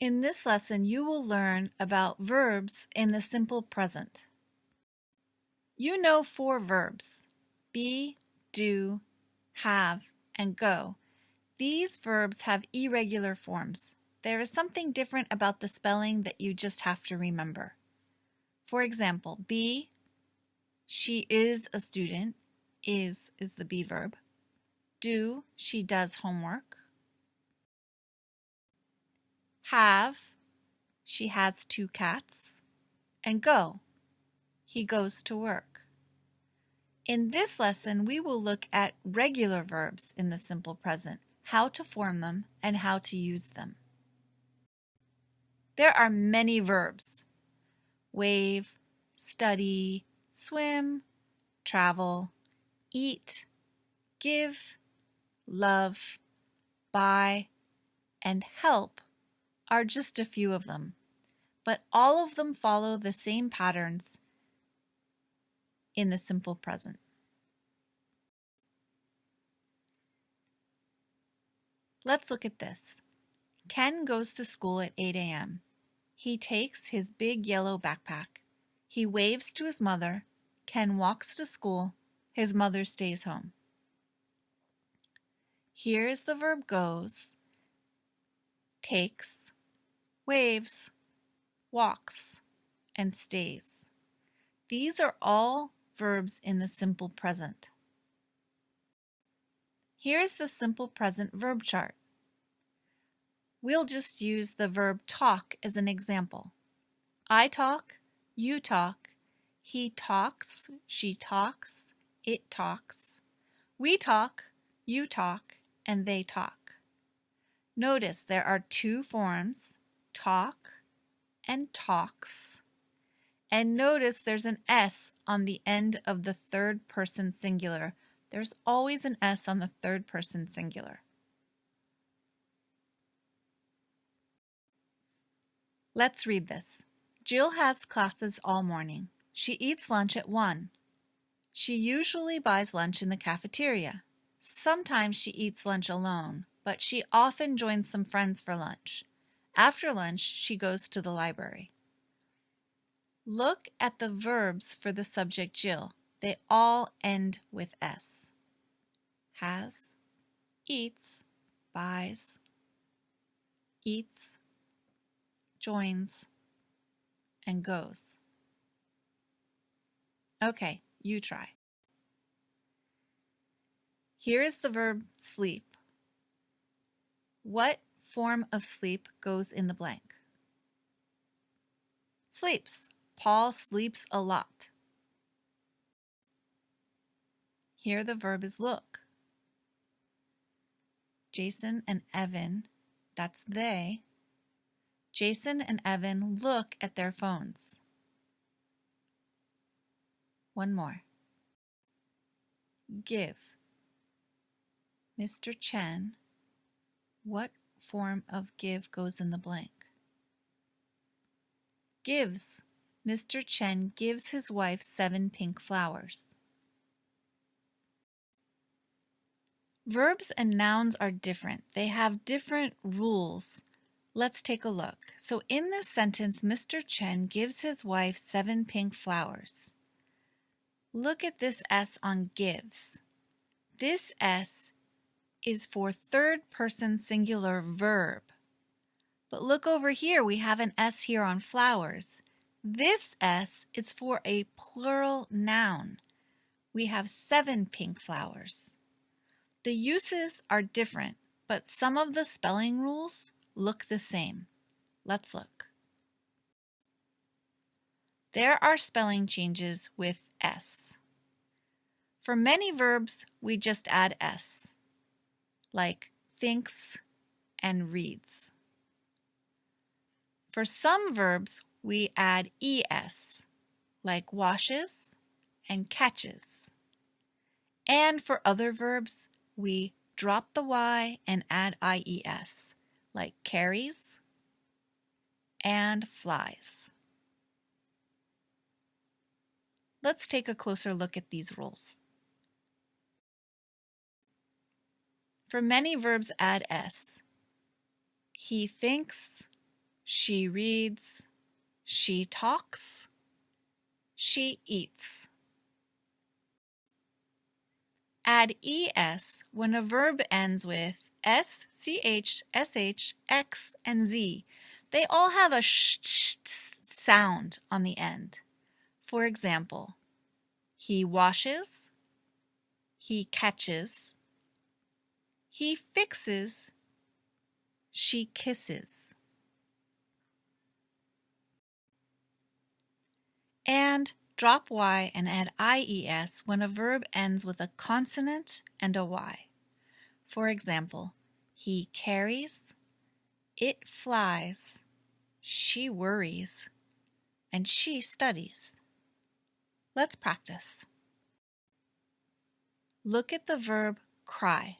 In this lesson, you will learn about verbs in the simple present. You know 4 verbs: be, do, have, and go. These verbs have irregular forms. There is something different about the spelling that you just have to remember. For example, be, she is a student, is the be verb. Do, she does homework. Have, she has 2 cats. And go, he goes to work. In this lesson, we will look at regular verbs in the simple present, how to form them, and how to use them. There are many verbs: wave, study, swim, travel, eat, give, love, buy, and help are just a few of them, but all of them follow the same patterns in the simple present. Let's look at this. Ken goes to school at 8 a.m. He takes his big yellow backpack. He waves to his mother. Ken walks to school. His mother stays home. Here is the verb goes, takes, waves, walks, and stays. These are all verbs in the simple present. Here's the simple present verb chart. We'll just use the verb talk as an example. I talk, you talk, he talks, she talks, it talks, we talk, you talk, and they talk. Notice there are 2 forms, talk and talks. And notice there's an S on the end of the 3rd person singular. There's always an S on the 3rd person singular. Let's read this. Jill has classes all morning. She eats lunch at 1. She usually buys lunch in the cafeteria. Sometimes she eats lunch alone, but she often joins some friends for lunch. After lunch, she goes to the library. Look at the verbs for the subject Jill. They all end with S. Has, eats, buys, eats, joins, and goes. Okay, you try. Here is the verb sleep. What form of sleep goes in the blank? Sleeps. Paul sleeps a lot. Here the verb is look. Jason and Evan, that's they. Jason and Evan look at their phones. One more. Give. Mr. Chen, what form of give goes in the blank? Gives. Mr. Chen gives his wife 7 pink flowers. Verbs and nouns are different. They have different rules. Let's take a look. So in this sentence, Mr. Chen gives his wife 7 pink flowers. Look at this S on gives. This S is for 3rd person singular verb. But look over here, we have an S here on flowers. This S is for a plural noun. We have 7 pink flowers. The uses are different, but some of the spelling rules look the same. Let's look. There are spelling changes with S. For many verbs, we just add S, like thinks and reads. For some verbs, we add ES, like washes and catches. And for other verbs, we drop the Y and add IES, like carries and flies. Let's take a closer look at these rules. For many verbs, add S. He thinks, She reads. She talks. She eats. Add es when a verb ends with s, ch, sh, x, and z. They all have a sh sound on the end. For example, he washes, he catches, he fixes, she kisses. And drop y and add ies when a verb ends with a consonant and a y. For example, he carries, it flies, she worries, and she studies. Let's practice. Look at the verb cry.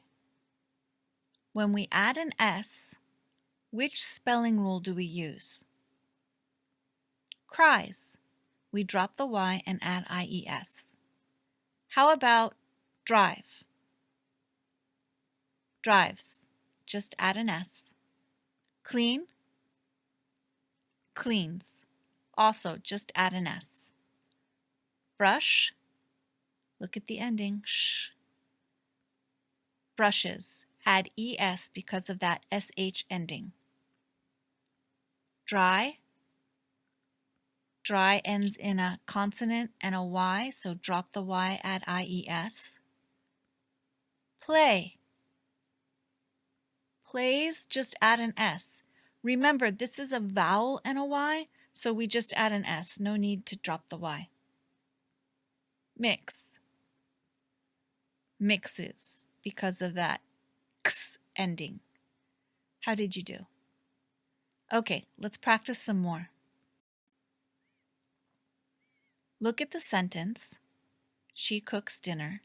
When we add an s, which spelling rule do we use? Cries. We drop the y and add ies. How about drive? Drives. Just add an s. Clean? Cleans. Also, just add an s. Brush? Look at the ending, sh. Brushes. Add es because of that sh ending. Dry? Dry ends in a consonant and a y, so drop the y, add ies. Play. Plays, just add an s. Remember, this is a vowel and a y, so we just add an s. No need to drop the y. Mix. Mixes, because of that x ending. How did you do? Okay, let's practice some more. Look at the sentence. She cooks dinner.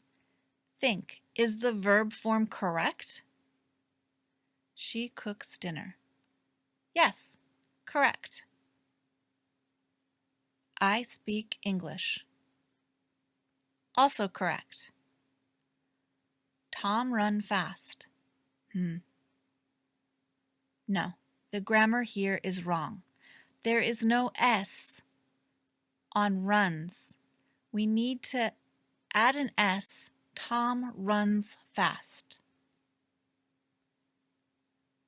Think, is the verb form correct? She cooks dinner. Yes, correct. I speak English. Also correct. Tom run fast. No, the grammar here is wrong. There is no s on runs. We need to add an s. Tom runs fast.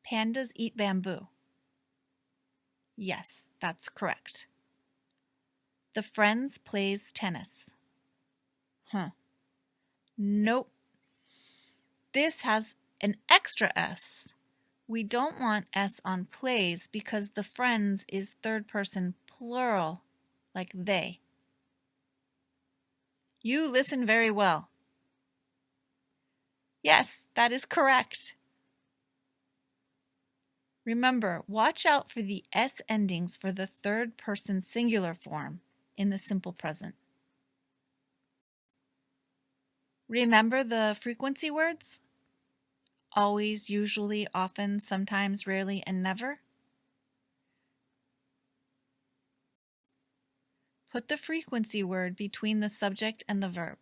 Pandas eat bamboo. Yes, that's correct. The friends plays tennis. Nope. This has an extra s. We don't want s on plays because the friends is third person plural, like they. You listen very well. Yes, that is correct. Remember, watch out for the s endings for the third person singular form in the simple present. Remember the frequency words? Always, usually, often, sometimes, rarely, and never. Put the frequency word between the subject and the verb.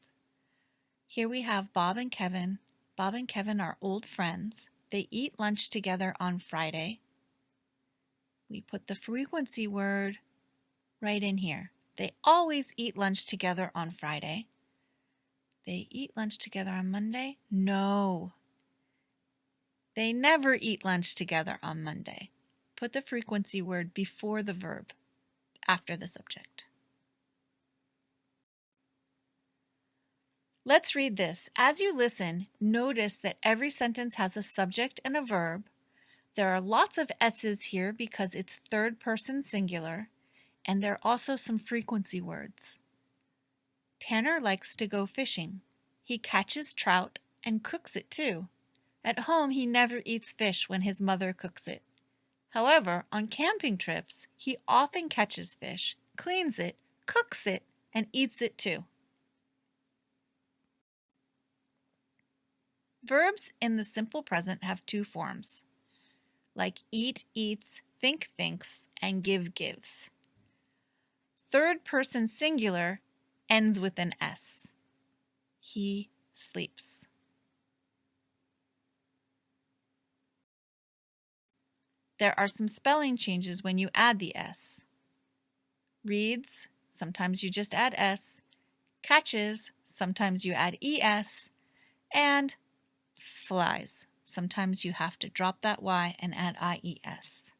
Here we have Bob and Kevin. Bob and Kevin are old friends. They eat lunch together on Friday. We put the frequency word right in here. They always eat lunch together on Friday. They eat lunch together on Monday? No. They never eat lunch together on Monday. Put the frequency word before the verb, after the subject. Let's read this. As you listen, notice that every sentence has a subject and a verb. There are lots of s's here because it's third person singular, and there are also some frequency words. Tanner likes to go fishing. He catches trout and cooks it too. At home, he never eats fish when his mother cooks it. However, on camping trips, he often catches fish, cleans it, cooks it, and eats it too. Verbs in the simple present have two forms, like eat, eats, think, thinks, and give, gives. Third person singular ends with an s. He sleeps. There are some spelling changes when you add the S. Reads, sometimes you just add S. Catches, sometimes you add ES. And flies, sometimes you have to drop that Y and add IES.